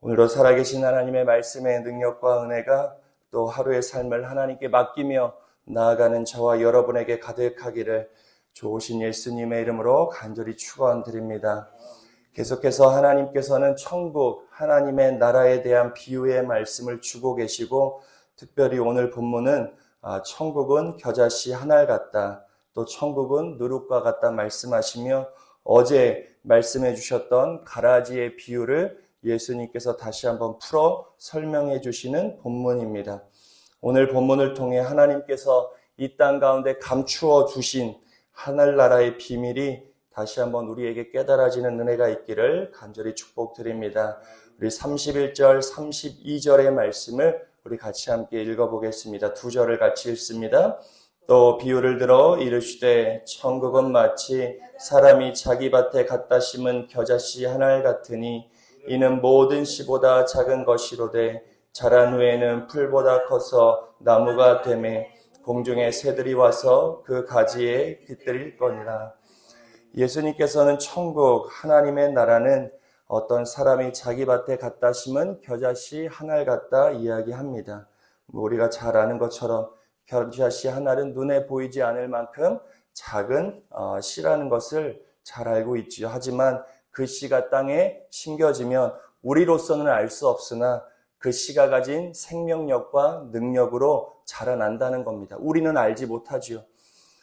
오늘도 살아계신 하나님의 말씀의 능력과 은혜가 또 하루의 삶을 하나님께 맡기며 나아가는 저와 여러분에게 가득하기를 좋으신 예수님의 이름으로 간절히 축원드립니다. 계속해서 하나님께서는 천국, 하나님의 나라에 대한 비유의 말씀을 주고 계시고, 특별히 오늘 본문은 천국은 겨자씨 한 알 같다, 또 천국은 누룩과 같다 말씀하시며, 어제 말씀해 주셨던 가라지의 비유를 예수님께서 다시 한번 풀어 설명해 주시는 본문입니다. 오늘 본문을 통해 하나님께서 이 땅 가운데 감추어 두신 하늘나라의 비밀이 다시 한번 우리에게 깨달아지는 은혜가 있기를 간절히 축복드립니다. 우리 31절, 32절의 말씀을 우리 같이 함께 읽어보겠습니다. 두 절을 같이 읽습니다. 또 비유를 들어 이르시되 천국은 마치 사람이 자기 밭에 갖다 심은 겨자씨 한 알 같으니 이는 모든 씨보다 작은 것이로되 자란 후에는 풀보다 커서 나무가 되매 공중의 새들이 와서 그 가지에 깃들일 거니라. 예수님께서는 천국, 하나님의 나라는 어떤 사람이 자기 밭에 갖다 심은 겨자씨 한 알 같다 이야기합니다. 우리가 잘 아는 것처럼 겨자씨 한 알은 눈에 보이지 않을 만큼 작은 씨라는 것을 잘 알고 있지요. 하지만 그 씨가 땅에 심겨지면 우리로서는 알 수 없으나 그 씨가 가진 생명력과 능력으로 자라난다는 겁니다. 우리는 알지 못하지요.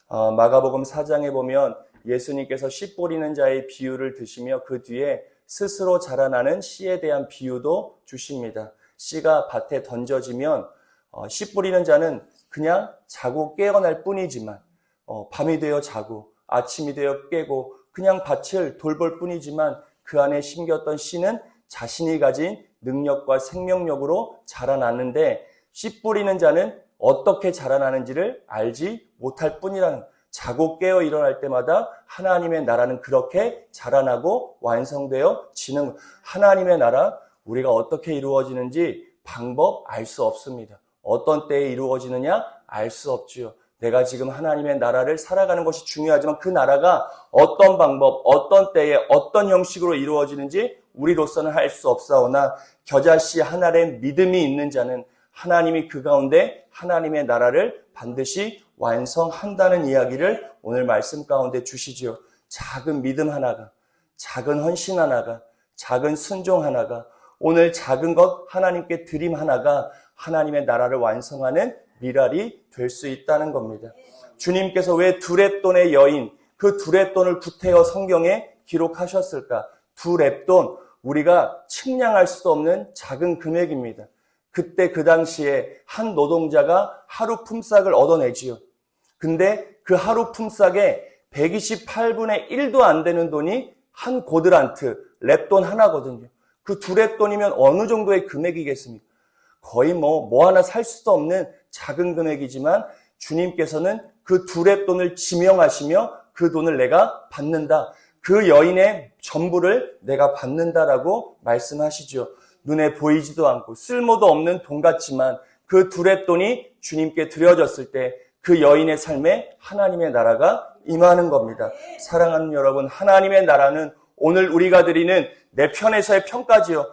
마가복음 4장에 보면 예수님께서 씨 뿌리는 자의 비유를 드시며 그 뒤에 스스로 자라나는 씨에 대한 비유도 주십니다. 씨가 밭에 던져지면 씨 뿌리는 자는 그냥 자고 깨어날 뿐이지만 밤이 되어 자고 아침이 되어 깨고 그냥 밭을 돌볼 뿐이지만 그 안에 심겼던 씨는 자신이 가진 능력과 생명력으로 자라나는데, 씨 뿌리는 자는 어떻게 자라나는지를 알지 못할 뿐이라는, 자고 깨어 일어날 때마다 하나님의 나라는 그렇게 자라나고 완성되어 지는, 하나님의 나라 우리가 어떻게 이루어지는지 방법 알 수 없습니다. 어떤 때에 이루어지느냐 알 수 없지요. 내가 지금 하나님의 나라를 살아가는 것이 중요하지만 그 나라가 어떤 방법, 어떤 때에 어떤 형식으로 이루어지는지 우리로서는 할 수 없사오나 겨자씨 한 알의 믿음이 있는 자는 하나님이 그 가운데 하나님의 나라를 반드시 완성한다는 이야기를 오늘 말씀 가운데 주시지요. 작은 믿음 하나가, 작은 헌신 하나가, 작은 순종 하나가, 오늘 작은 것 하나님께 드림 하나가 하나님의 나라를 완성하는 미랄이 될 수 있다는 겁니다. 주님께서 왜 두 렙돈의 여인, 그 두 렙돈을 구태여 성경에 기록하셨을까? 두 렙돈, 우리가 측량할 수도 없는 작은 금액입니다. 그때 그 당시에 한 노동자가 하루 품삯을 얻어내지요. 근데 그 하루 품삯에 128분의 1도 안 되는 돈이 한 고드란트, 렙돈 하나거든요. 그 두 렙돈이면 어느 정도의 금액이겠습니까? 거의 뭐 하나 살 수도 없는 작은 금액이지만 주님께서는 그 두 렙돈을 지명하시며 그 돈을 내가 받는다. 그 여인의 전부를 내가 받는다라고 말씀하시죠. 눈에 보이지도 않고 쓸모도 없는 돈 같지만 그 두 렙돈이 주님께 드려졌을 때 그 여인의 삶에 하나님의 나라가 임하는 겁니다. 사랑하는 여러분, 하나님의 나라는 오늘 우리가 드리는 내 편에서의 평가지요.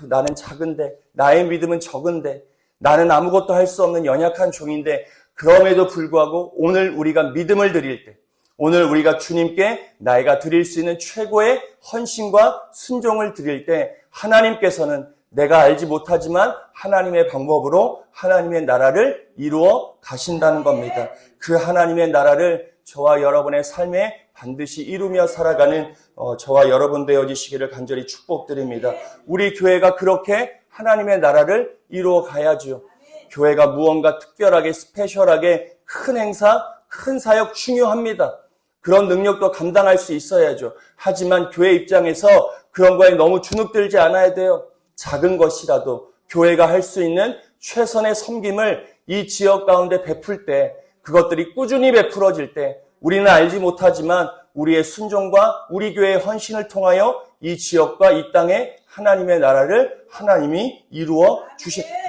나는 작은데, 나의 믿음은 적은데, 나는 아무것도 할 수 없는 연약한 종인데, 그럼에도 불구하고 오늘 우리가 믿음을 드릴 때, 오늘 우리가 주님께 나이가 드릴 수 있는 최고의 헌신과 순종을 드릴 때 하나님께서는 내가 알지 못하지만 하나님의 방법으로 하나님의 나라를 이루어 가신다는 겁니다. 그 하나님의 나라를 저와 여러분의 삶에 반드시 이루며 살아가는 저와 여러분 되어지시기를 간절히 축복드립니다. 우리 교회가 그렇게 하나님의 나라를 이루어 가야죠. 교회가 무언가 특별하게 스페셜하게 큰 행사, 큰 사역 중요합니다. 그런 능력도 감당할 수 있어야죠. 하지만 교회 입장에서 그런 거에 너무 주눅들지 않아야 돼요. 작은 것이라도 교회가 할 수 있는 최선의 섬김을 이 지역 가운데 베풀 때, 그것들이 꾸준히 베풀어질 때 우리는 알지 못하지만 우리의 순종과 우리 교회의 헌신을 통하여 이 지역과 이 땅에 하나님의 나라를 하나님이 이루어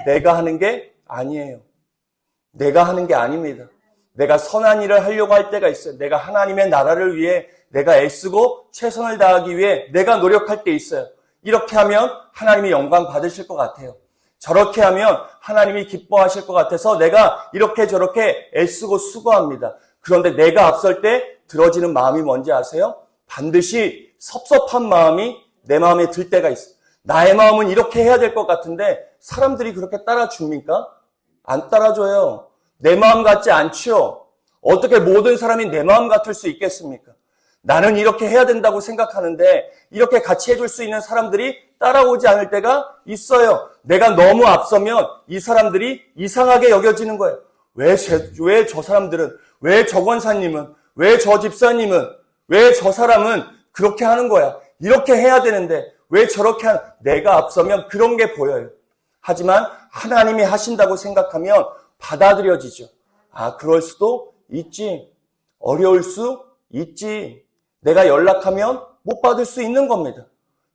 내가 하는 게 아니에요. 내가 하는 게 아닙니다. 내가 선한 일을 하려고 할 때가 있어요. 내가 하나님의 나라를 위해 내가 애쓰고 최선을 다하기 위해 내가 노력할 때 있어요. 이렇게 하면 하나님이 영광 받으실 것 같아요. 저렇게 하면 하나님이 기뻐하실 것 같아서 내가 이렇게 저렇게 애쓰고 수고합니다. 그런데 내가 앞설 때 들어지는 마음이 뭔지 아세요? 반드시 섭섭한 마음이 내 마음에 들 때가 있어요. 나의 마음은 이렇게 해야 될 것 같은데 사람들이 그렇게 따라줍니까? 안 따라줘요. 내 마음 같지 않죠. 어떻게 모든 사람이 내 마음 같을 수 있겠습니까? 나는 이렇게 해야 된다고 생각하는데 이렇게 같이 해줄 수 있는 사람들이 따라오지 않을 때가 있어요. 내가 너무 앞서면 이 사람들이 이상하게 여겨지는 거예요. 왜 저 사람들은, 왜 저 권사님은, 왜 저 집사님은, 왜 저 사람은 그렇게 하는 거야. 이렇게 해야 되는데 왜 저렇게 내가 앞서면 그런 게 보여요. 하지만 하나님이 하신다고 생각하면 받아들여지죠. 아, 그럴 수도 있지. 어려울 수 있지. 내가 연락하면 못 받을 수 있는 겁니다.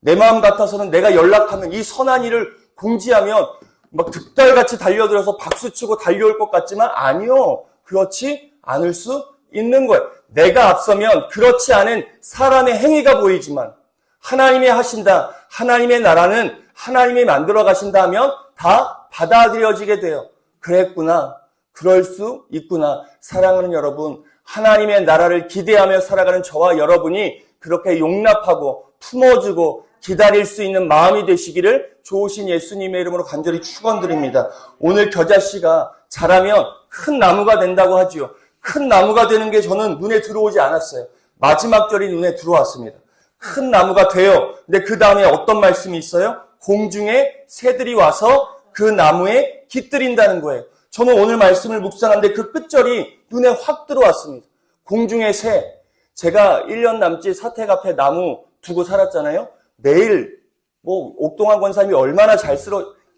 내 마음 같아서는 내가 연락하면 이 선한 일을 공지하면 막 득달같이 달려들어서 박수치고 달려올 것 같지만 아니요. 그렇지 않을 수 있는 거예요. 내가 앞서면 그렇지 않은 사람의 행위가 보이지만 하나님이 하신다. 하나님의 나라는 하나님이 만들어 가신다 하면 다 받아들여지게 돼요. 그랬구나. 그럴 수 있구나. 사랑하는 여러분, 하나님의 나라를 기대하며 살아가는 저와 여러분이 그렇게 용납하고 품어주고 기다릴 수 있는 마음이 되시기를 좋으신 예수님의 이름으로 간절히 축원드립니다. 오늘 겨자씨가 자라면 큰 나무가 된다고 하지요. 큰 나무가 되는 게 저는 눈에 들어오지 않았어요. 마지막 절이 눈에 들어왔습니다. 큰 나무가 돼요. 근데 그 다음에 어떤 말씀이 있어요? 공중에 새들이 와서 그 나무에 깃들인다는 거예요. 저는 오늘 말씀을 묵상하는데 그 끝절이 눈에 확 들어왔습니다. 공중의 새. 제가 1년 남짓 사택 앞에 나무 두고 살았잖아요. 매일 옥동환 권사님이 얼마나 잘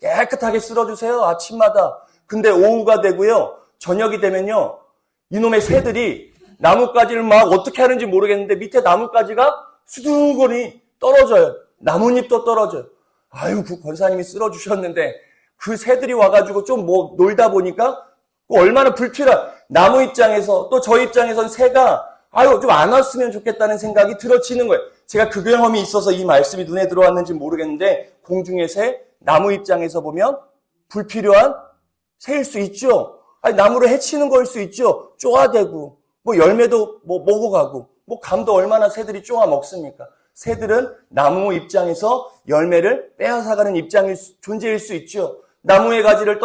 깨끗하게 쓸어주세요. 아침마다. 근데 오후가 되고요. 저녁이 되면요. 이놈의 새들이 나뭇가지를 막 어떻게 하는지 모르겠는데 밑에 나뭇가지가 수두거니 떨어져요. 나뭇잎도 떨어져요. 아유, 그 권사님이 쓸어주셨는데 그 새들이 와가지고 좀 놀다 보니까 얼마나 불필요한, 나무 입장에서 또 저 입장에선 새가 좀 안 왔으면 좋겠다는 생각이 들어지는 거예요. 제가 그 경험이 있어서 이 말씀이 눈에 들어왔는지 모르겠는데 공중의 새, 나무 입장에서 보면 불필요한 새일 수 있죠. 나무를 해치는 거일 수 있죠. 쪼아대고 열매도 먹어가고 감도 얼마나 새들이 쪼아 먹습니까? 새들은 나무 입장에서 열매를 빼앗아가는 존재일 수 있죠. 나무의 가지를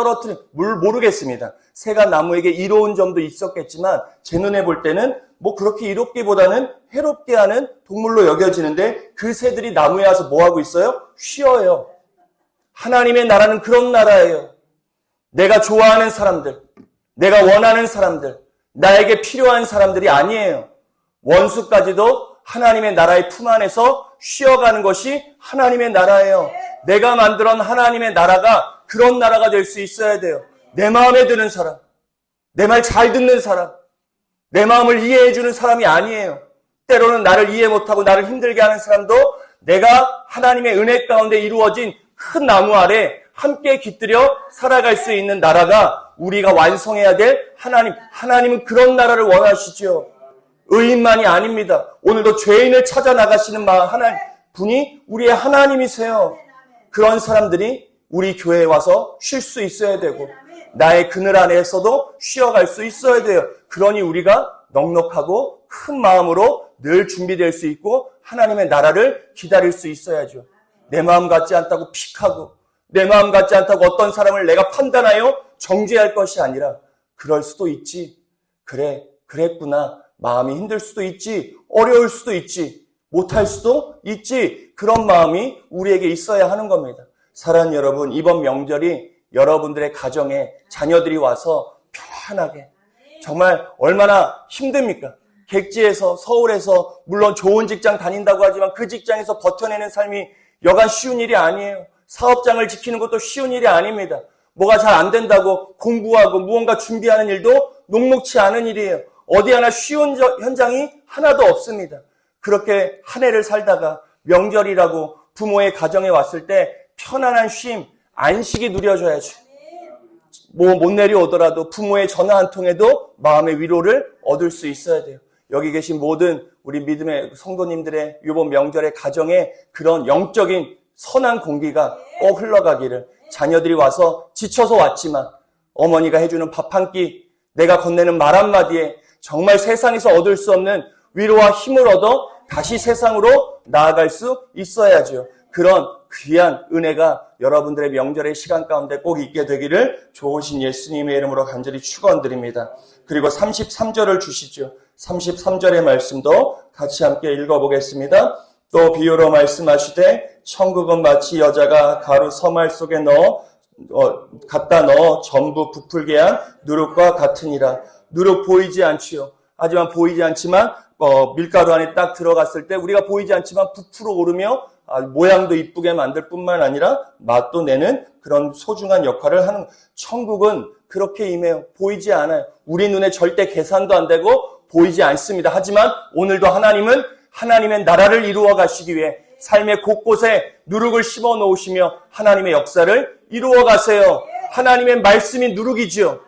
모르겠습니다. 새가 나무에게 이로운 점도 있었겠지만 제 눈에 볼 때는 그렇게 이롭기보다는 해롭게 하는 동물로 여겨지는데 그 새들이 나무에 와서 뭐 하고 있어요? 쉬어요. 하나님의 나라는 그런 나라예요. 내가 좋아하는 사람들, 내가 원하는 사람들, 나에게 필요한 사람들이 아니에요. 원수까지도 하나님의 나라의 품 안에서 쉬어가는 것이 하나님의 나라예요. 내가 만들어 하나님의 나라가 그런 나라가 될 수 있어야 돼요. 내 마음에 드는 사람, 내 말 잘 듣는 사람, 내 마음을 이해해주는 사람이 아니에요. 때로는 나를 이해 못하고 나를 힘들게 하는 사람도 내가 하나님의 은혜 가운데 이루어진 큰 나무 아래 함께 깃들여 살아갈 수 있는 나라가 우리가 완성해야 될 하나님은 그런 나라를 원하시죠. 의인만이 아닙니다. 오늘도 죄인을 찾아 나가시는 분이 우리의 하나님이세요. 그런 사람들이 우리 교회에 와서 쉴 수 있어야 되고 나의 그늘 안에서도 쉬어갈 수 있어야 돼요. 그러니 우리가 넉넉하고 큰 마음으로 늘 준비될 수 있고 하나님의 나라를 기다릴 수 있어야죠. 내 마음 같지 않다고 픽하고 내 마음 같지 않다고 어떤 사람을 내가 판단하여 정죄할 것이 아니라 그럴 수도 있지. 그랬구나. 마음이 힘들 수도 있지. 어려울 수도 있지. 못할 수도 있지. 그런 마음이 우리에게 있어야 하는 겁니다. 사랑하는 여러분, 이번 명절이 여러분들의 가정에 자녀들이 와서 편안하게 정말 얼마나 힘듭니까? 객지에서 서울에서 물론 좋은 직장 다닌다고 하지만 그 직장에서 버텨내는 삶이 여간 쉬운 일이 아니에요. 사업장을 지키는 것도 쉬운 일이 아닙니다. 뭐가 잘 안 된다고 공부하고 무언가 준비하는 일도 녹록치 않은 일이에요. 어디 하나 쉬운 현장이 하나도 없습니다. 그렇게 한 해를 살다가 명절이라고 부모의 가정에 왔을 때 편안한 쉼, 안식이 누려져야죠. 못 내려오더라도 부모의 전화 한 통에도 마음의 위로를 얻을 수 있어야 돼요. 여기 계신 모든 우리 믿음의 성도님들의 이번 명절의 가정에 그런 영적인 선한 공기가 꼭 흘러가기를, 자녀들이 와서 지쳐서 왔지만 어머니가 해주는 밥 한 끼, 내가 건네는 말 한마디에 정말 세상에서 얻을 수 없는 위로와 힘을 얻어 다시 세상으로 나아갈 수 있어야죠. 그런 귀한 은혜가 여러분들의 명절의 시간 가운데 꼭 있게 되기를 좋으신 예수님의 이름으로 간절히 축원드립니다. 그리고 33절을 주시죠. 33절의 말씀도 같이 함께 읽어보겠습니다. 또 비유로 말씀하시되 천국은 마치 여자가 가루 서말 속에 갖다 넣어 전부 부풀게 한 누룩과 같으니라. 누룩 보이지 않지요. 하지만 보이지 않지만 밀가루 안에 딱 들어갔을 때 우리가 보이지 않지만 부풀어 오르며 모양도 이쁘게 만들 뿐만 아니라 맛도 내는 그런 소중한 역할을 하는, 천국은 그렇게 임해요. 보이지 않아요. 우리 눈에 절대 계산도 안 되고 보이지 않습니다. 하지만 오늘도 하나님은 하나님의 나라를 이루어 가시기 위해 삶의 곳곳에 누룩을 심어 놓으시며 하나님의 역사를 이루어 가세요. 하나님의 말씀이 누룩이지요.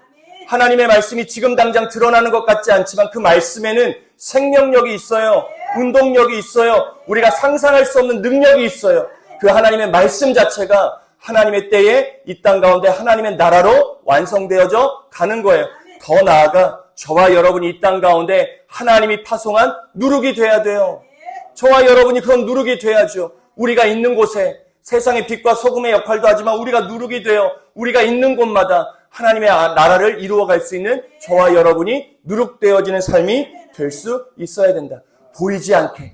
하나님의 말씀이 지금 당장 드러나는 것 같지 않지만 그 말씀에는 생명력이 있어요. 운동력이 있어요. 우리가 상상할 수 없는 능력이 있어요. 그 하나님의 말씀 자체가 하나님의 때에 이 땅 가운데 하나님의 나라로 완성되어져 가는 거예요. 더 나아가 저와 여러분이 이 땅 가운데 하나님이 파송한 누룩이 돼야 돼요. 저와 여러분이 그런 누룩이 돼야죠. 우리가 있는 곳에 세상의 빛과 소금의 역할도 하지만 우리가 누룩이 되어 우리가 있는 곳마다 하나님의 나라를 이루어갈 수 있는 저와 여러분이 누룩되어지는 삶이 될 수 있어야 된다. 보이지 않게,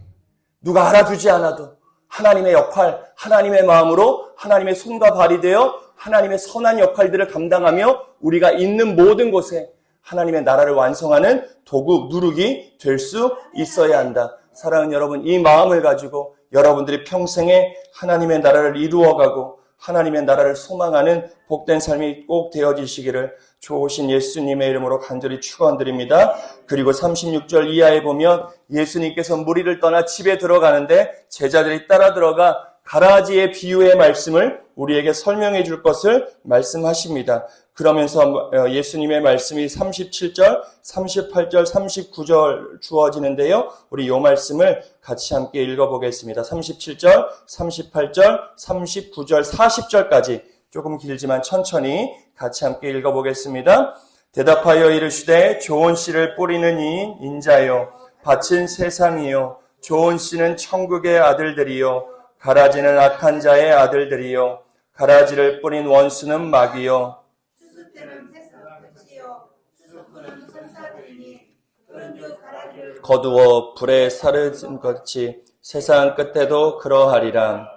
누가 알아두지 않아도 하나님의 역할, 하나님의 마음으로 하나님의 손과 발이 되어 하나님의 선한 역할들을 감당하며 우리가 있는 모든 곳에 하나님의 나라를 완성하는 도구, 누룩이 될 수 있어야 한다. 사랑하는 여러분, 이 마음을 가지고 여러분들이 평생에 하나님의 나라를 이루어가고 하나님의 나라를 소망하는 복된 삶이 꼭 되어지시기를 좋으신 예수님의 이름으로 간절히 축원드립니다. 그리고 36절 이하에 보면 예수님께서 무리를 떠나 집에 들어가는데 제자들이 따라 들어가 가라지의 비유의 말씀을 우리에게 설명해 줄 것을 말씀하십니다. 그러면서 예수님의 말씀이 37절, 38절, 39절 주어지는데요. 우리 이 말씀을 같이 함께 읽어보겠습니다. 37절, 38절, 39절, 40절까지 조금 길지만 천천히 같이 함께 읽어보겠습니다. 대답하여 이르시되 좋은 씨를 뿌리는 이 인자요 밭은 세상이요 좋은 씨는 천국의 아들들이요 가라지는 악한 자의 아들들이요 가라지를 뿌린 원수는 마귀요 추수때는 세상 끝이요 추수꾼은 천사들이니 그런즉 가라지를 거두어 불에 사르진 것이 세상 끝에도 그러하리라.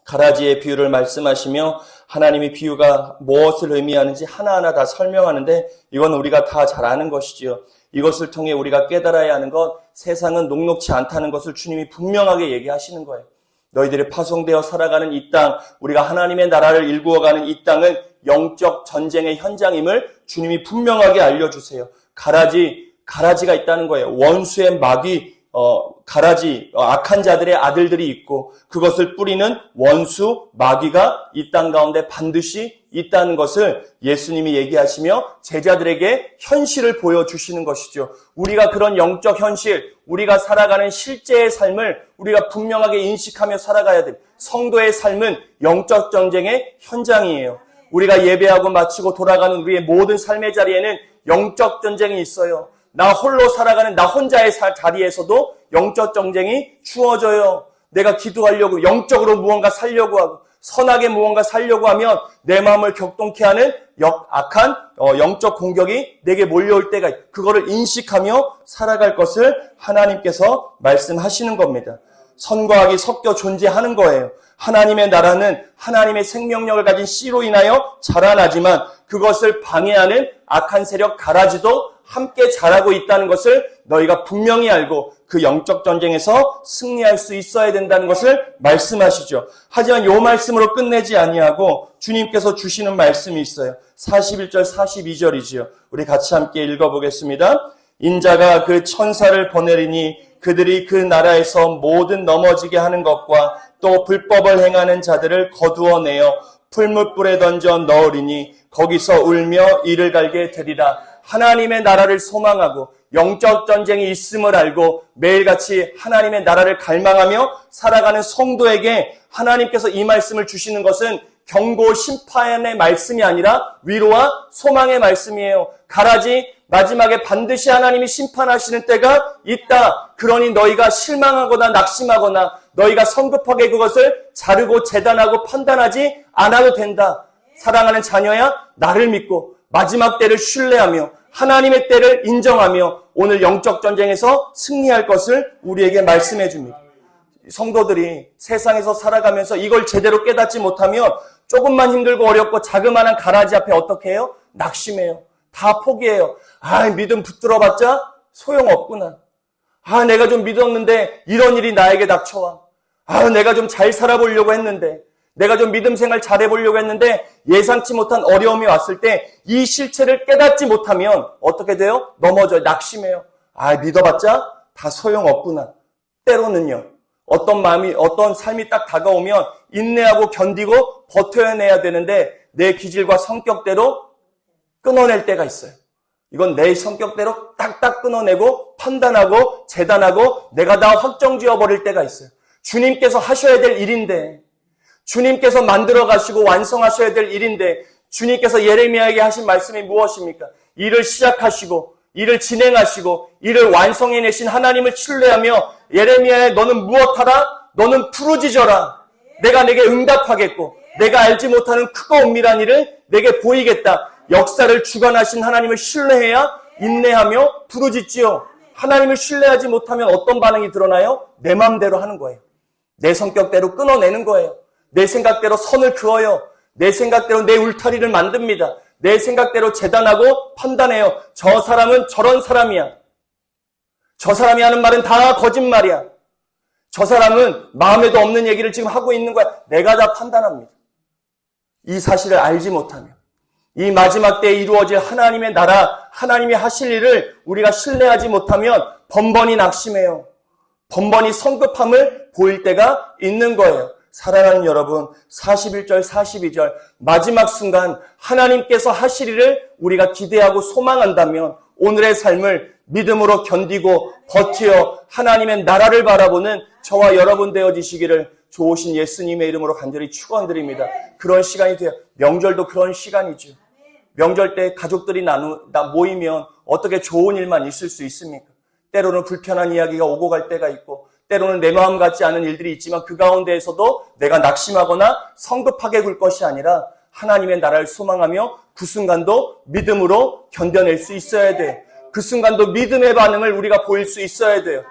가라지의 비유를 말씀하시며 하나님의 비유가 무엇을 의미하는지 하나하나 다 설명하는데 이건 우리가 다 잘 아는 것이지요. 이것을 통해 우리가 깨달아야 하는 것, 세상은 녹록지 않다는 것을 주님이 분명하게 얘기하시는 거예요. 너희들이 파송되어 살아가는 이 땅, 우리가 하나님의 나라를 일구어가는 이 땅은 영적 전쟁의 현장임을 주님이 분명하게 알려주세요. 가라지가 있다는 거예요. 원수의 마귀, 가라지, 악한 자들의 아들들이 있고 그것을 뿌리는 원수, 마귀가 이 땅 가운데 반드시 있다는 것을 예수님이 얘기하시며 제자들에게 현실을 보여주시는 것이죠. 우리가 그런 영적 현실, 우리가 살아가는 실제의 삶을 우리가 분명하게 인식하며 살아가야 됩니다. 성도의 삶은 영적 전쟁의 현장이에요. 우리가 예배하고 마치고 돌아가는 우리의 모든 삶의 자리에는 영적 전쟁이 있어요. 나 홀로 살아가는 나 혼자의 자리에서도 영적 전쟁이 주어져요. 내가 기도하려고 영적으로 무언가 살려고 하고 선하게 무언가 살려고 하면 내 마음을 격동케 하는 악한 영적 공격이 내게 몰려올 때가 있고 그거를 인식하며 살아갈 것을 하나님께서 말씀하시는 겁니다. 선과 악이 섞여 존재하는 거예요. 하나님의 나라는 하나님의 생명력을 가진 씨로 인하여 자라나지만 그것을 방해하는 악한 세력 가라지도 함께 자라고 있다는 것을 너희가 분명히 알고 그 영적 전쟁에서 승리할 수 있어야 된다는 것을 말씀하시죠. 하지만 이 말씀으로 끝내지 아니하고 주님께서 주시는 말씀이 있어요. 41절, 42절이지요. 우리 같이 함께 읽어보겠습니다. 인자가 그 천사를 보내리니 그들이 그 나라에서 모든 넘어지게 하는 것과 또 불법을 행하는 자들을 거두어내어 풀무불에 던져 넣으리니 거기서 울며 이를 갈게 되리라. 하나님의 나라를 소망하고 영적 전쟁이 있음을 알고 매일같이 하나님의 나라를 갈망하며 살아가는 성도에게 하나님께서 이 말씀을 주시는 것은 경고 심판의 말씀이 아니라 위로와 소망의 말씀이에요. 가라지, 마지막에 반드시 하나님이 심판하시는 때가 있다. 그러니 너희가 실망하거나 낙심하거나 너희가 성급하게 그것을 자르고 재단하고 판단하지 않아도 된다. 사랑하는 자녀야, 나를 믿고 마지막 때를 신뢰하며 하나님의 때를 인정하며 오늘 영적 전쟁에서 승리할 것을 우리에게 말씀해 줍니다. 성도들이 세상에서 살아가면서 이걸 제대로 깨닫지 못하면 조금만 힘들고 어렵고 자그마한 가라지 앞에 어떻게 해요? 낙심해요. 다 포기해요. 믿음 붙들어봤자 소용없구나. 내가 좀 믿었는데 이런 일이 나에게 닥쳐와. 내가 좀 잘 살아보려고 했는데, 내가 좀 믿음 생활 잘해보려고 했는데 예상치 못한 어려움이 왔을 때 이 실체를 깨닫지 못하면 어떻게 돼요? 넘어져요. 낙심해요. 믿어봤자 다 소용없구나. 때로는요, 어떤 삶이 딱 다가오면 인내하고 견디고 버텨내야 되는데 내 기질과 성격대로 끊어낼 때가 있어요. 이건 내 성격대로 딱딱 끊어내고 판단하고 재단하고 내가 다 확정지어버릴 때가 있어요. 주님께서 하셔야 될 일인데, 주님께서 만들어 가시고 완성하셔야 될 일인데, 주님께서 예레미야에게 하신 말씀이 무엇입니까? 일을 시작하시고 일을 진행하시고 일을 완성해내신 하나님을 신뢰하며 예레미야에 너는 무엇하라? 너는 부르짖어라. 내가 내게 응답하겠고 내가 알지 못하는 크고 은밀한 일을 내게 보이겠다. 역사를 주관하신 하나님을 신뢰해야 인내하며 부르짖지요. 하나님을 신뢰하지 못하면 어떤 반응이 드러나요? 내 마음대로 하는 거예요. 내 성격대로 끊어내는 거예요. 내 생각대로 선을 그어요. 내 생각대로 내 울타리를 만듭니다. 내 생각대로 재단하고 판단해요. 저 사람은 저런 사람이야. 저 사람이 하는 말은 다 거짓말이야. 저 사람은 마음에도 없는 얘기를 지금 하고 있는 거야. 내가 다 판단합니다. 이 사실을 알지 못하면 이 마지막 때에 이루어질 하나님의 나라, 하나님이 하실 일을 우리가 신뢰하지 못하면 번번이 낙심해요. 번번이 성급함을 보일 때가 있는 거예요. 사랑하는 여러분, 41절, 42절 마지막 순간 하나님께서 하실 일을 우리가 기대하고 소망한다면 오늘의 삶을 믿음으로 견디고 버티어 하나님의 나라를 바라보는 저와 여러분 되어지시기를 좋으신 예수님의 이름으로 간절히 축원드립니다. 그런 시간이 돼요. 명절도 그런 시간이죠. 명절 때 가족들이 모이면 어떻게 좋은 일만 있을 수 있습니까? 때로는 불편한 이야기가 오고 갈 때가 있고 때로는 내 마음 같지 않은 일들이 있지만 그 가운데에서도 내가 낙심하거나 성급하게 굴 것이 아니라 하나님의 나라를 소망하며 그 순간도 믿음으로 견뎌낼 수 있어야 돼요. 그 순간도 믿음의 반응을 우리가 보일 수 있어야 돼요.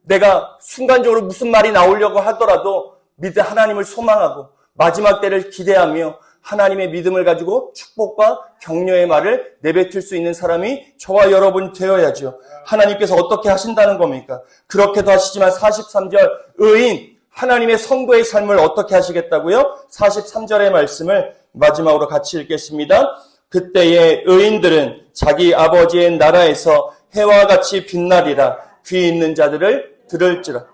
내가 순간적으로 무슨 말이 나오려고 하더라도 하나님을 소망하고 마지막 때를 기대하며 하나님의 믿음을 가지고 축복과 격려의 말을 내뱉을 수 있는 사람이 저와 여러분이 되어야죠. 하나님께서 어떻게 하신다는 겁니까? 그렇게도 하시지만 43절 의인 하나님의 성도의 삶을 어떻게 하시겠다고요? 43절의 말씀을 마지막으로 같이 읽겠습니다. 그때의 의인들은 자기 아버지의 나라에서 해와 같이 빛나리라. 귀 있는 자들을 들을지라.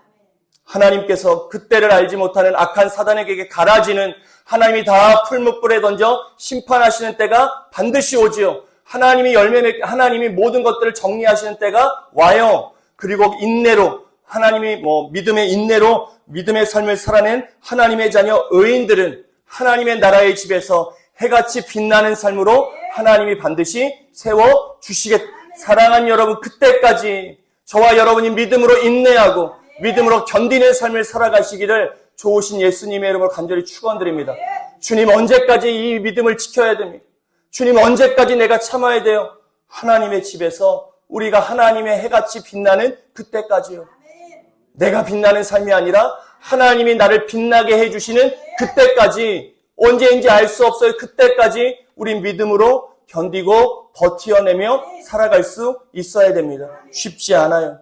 하나님께서 그때를 알지 못하는 악한 사단에게 가라지는 하나님이 다 풀무불에 던져 심판하시는 때가 반드시 오지요. 하나님이 모든 것들을 정리하시는 때가 와요. 그리고 인내로 하나님이 믿음의 인내로 믿음의 삶을 살아낸 하나님의 자녀 의인들은 하나님의 나라의 집에서 해같이 빛나는 삶으로 하나님이 반드시 세워 주시겠다. 사랑하는 여러분, 그때까지 저와 여러분이 믿음으로 인내하고 믿음으로 견디는 삶을 살아가시기를 좋으신 예수님의 이름으로 간절히 축원드립니다. 주님, 언제까지 이 믿음을 지켜야 됩니까? 주님, 언제까지 내가 참아야 돼요? 하나님의 집에서 우리가 하나님의 해같이 빛나는 그때까지요. 내가 빛나는 삶이 아니라 하나님이 나를 빛나게 해주시는 그때까지, 언제인지 알 수 없어요. 그때까지 우리 믿음으로 견디고 버티어내며 살아갈 수 있어야 됩니다. 쉽지 않아요.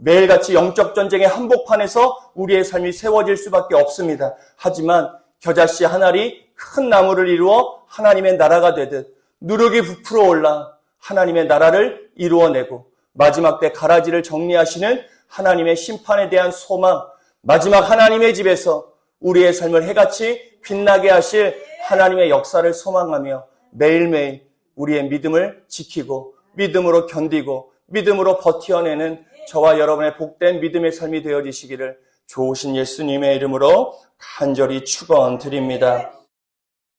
매일같이 영적 전쟁의 한복판에서 우리의 삶이 세워질 수밖에 없습니다. 하지만 겨자씨 한 알이 큰 나무를 이루어 하나님의 나라가 되듯 누룩이 부풀어 올라 하나님의 나라를 이루어내고 마지막 때 가라지를 정리하시는 하나님의 심판에 대한 소망, 마지막 하나님의 집에서 우리의 삶을 해같이 빛나게 하실 하나님의 역사를 소망하며 매일매일 우리의 믿음을 지키고 믿음으로 견디고 믿음으로 버텨내는 저와 여러분의 복된 믿음의 삶이 되어지시기를 좋으신 예수님의 이름으로 간절히 축원드립니다.